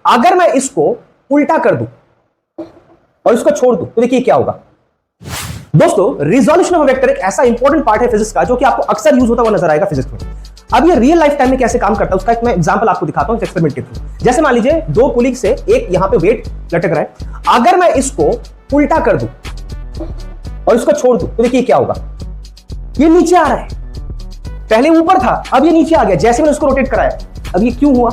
अगर मैं इसको उल्टा कर दूं और इसको छोड़ दूं तो देखिए क्या होगा। दोस्तों, रिजोल्यूशन ऑफ वेक्टर एक ऐसा इंपॉर्टेंट पार्ट है फिजिक्स का जो कि आपको अक्सर यूज होता हुआ नजर आएगा फिजिक्स में। अब ये रियल लाइफ टाइम में कैसे काम करता है उसका एक मैं एग्जांपल आपको दिखाता हूं एक्सपेरिमेंट के थ्रू। जैसे मान लीजिए दो पुली से एक यहां पे वेट लटक रहा है, अगर मैं इसको उल्टा कर दूं और इसको छोड़ दूं तो देखिए क्या होगा। ये नीचे आ रहा है, पहले ऊपर था अब ये नीचे आ गया जैसे मैंने इसको रोटेट कराया। अब ये क्यों हुआ?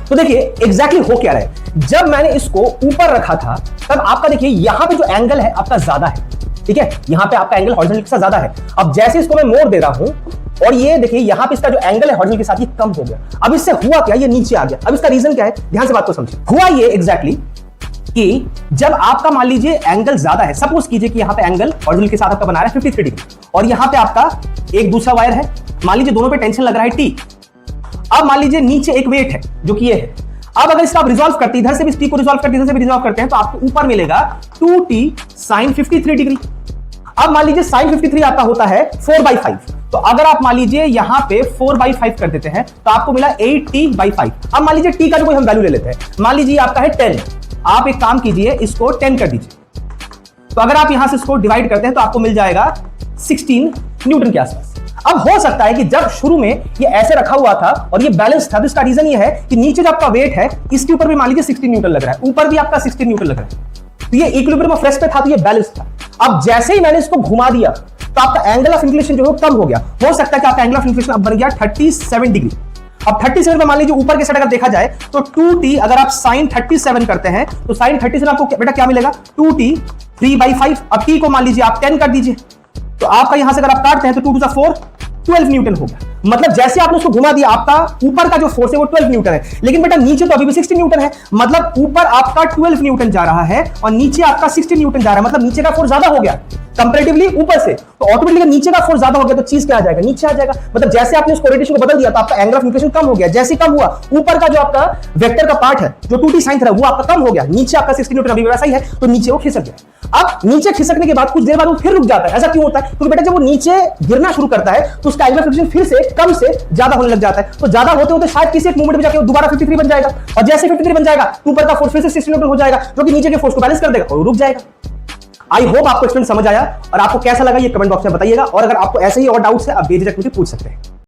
तो देखिए एग्जैक्टली हो क्या रहा है। जब मैंने इसको ऊपर रखा था तब आपका देखिए यहां पे जो एंगल है आपका ज्यादा है, ठीक है, यहां पे आपका एंगल हॉरिजॉन्टल के साथ ज्यादा है। अब जैसे इसको मैं मोड़ दे रहा हूं और ये देखिए यहां पे इसका जो एंगल है हॉरिजॉन्टल के साथ ये कम हो गया। अब इससे हुआ क्या, ये नीचे आ गया। अब इसका रीजन क्या है, ध्यान से बात को समझिए। हुआ ये एग्जैक्टली कि जब आपका मान लीजिए एंगल ज्यादा है, सपोज कीजिए कि यहां पे एंगल हॉरिजॉन्टल के साथ आपका बना रहा है 53 डिग्री और यहां पे आपका एक दूसरा वायर है, मान लीजिए दोनों पे टेंशन लग रहा है T। अब मान लीजिए नीचे एक वेट है जो कि ये है। अब अगर इसका आप रिजॉल्व करते हैं, इधर से भी T को रिजॉल्व करते हैं, इधर से भी रिजॉल्व करते हैं, तो आपको ऊपर मिलेगा 2T sin 53 डिग्री। अब मान लीजिए sin 53 आपका होता है 4/5, तो अगर आप मान लीजिए यहां पे 4/5 कर देते हैं तो आपको मिला 8T/5। अब मान लीजिए T का जो कोई हम वैल्यू ले लेते हैं, मान लीजिए आपका है 10। आप एक काम कीजिए, इसको 10 कर दीजिए, तो अगर आप यहां से इसको डिवाइड करते हैं तो आपको मिल जाएगा 16 न्यूटन के आसपास। अब हो सकता है कि जब शुरू में ये ऐसे रखा हुआ था और ये बैलेंस था, तो इसका रीजन ये है कि नीचे जो आपका वेट है इसके ऊपर भी मान लीजिए 16 न्यूटन लग रहा है, ऊपर भी आपका 16 न्यूटन लग रहा है, तो ये इक्विलिब्रियम ऑफ रेस्ट पे था, तो ये बैलेंस था। अब जैसे ही मैंने इसको घुमा दिया तो आपका एंगल ऑफ इंक्लिनेशन जो है कम हो गया। हो सकता है कि आपका एंगल ऑफ इंक्लिनेशन अब बन गया 37 डिग्री। अब 37 में मान लीजिए ऊपर के साइड अगर देखा जाए तो 2T अगर आप sin 37 करते हैं तो sin 37 आपको बेटा क्या मिलेगा, 2T 3/5। अब T को मान लीजिए आप 10 कर दीजिए, तो आपका यहां से अगर आप काटते हैं तो 2 to the 4 12 न्यूटन हो गया। मतलब जैसे आपने उसको घुमा दिया आपका ऊपर का जो फोर्स है वो 12 न्यूटन है, लेकिन बेटा नीचे तो अभी भी 16 न्यूटन है। मतलब ऊपर आपका 12 न्यूटन जा रहा है और नीचे आपका 16 न्यूटन जा रहा है, मतलब नीचे का फोर्स ज्यादा हो गया कंपैरेटिवली ऊपर से, तो ऑटोमेटिकली नीचे का फोर्स ज्यादा हो गया तो चीज क्या आ जाएगा, नीचे आ जाएगा। मतलब जैसे आपने इसको रोटेशन को बदल दिया तो आपका एंगल ऑफ इंक्लिनेशन कम हो गया। जैसे कम हुआ ऊपर का जो आपका वेक्टर का पार्ट है जो 2T sin था वो आपका कम हो गया, नीचे आपका 16 न्यूटन अभी वैसा ही है, तो नीचे वो खिसक गया। अब नीचे खिसकने के बाद कुछ देर बाद वो फिर रुक जाता है। ऐसा क्यों होता है, क्योंकि बेटा जब वो नीचे गिरना शुरू करता है तो उसका एंगल ऑफ इंक्लिनेशन फिर से कम से ज्यादा होने लग जाता है, तो ज्यादा होते होते शायद किसी एक मोमेंट में जाके वो दोबारा 53 बन जाएगा, और जैसे 53 बन जाएगा तो ऊपर का फोर्स फिर से 16 न्यूटन हो जाएगा जो कि नीचे के फोर्स को बैलेंस कर देगा और रुक जाएगा। आई होप आपको एक्सप्लेन समझ आया, और आपको कैसा लगा ये कमेंट बॉक्स में बताइएगा, और अगर आपको ऐसे ही और डाउट्स है आप बेझिझक मुझे पूछ सकते हैं।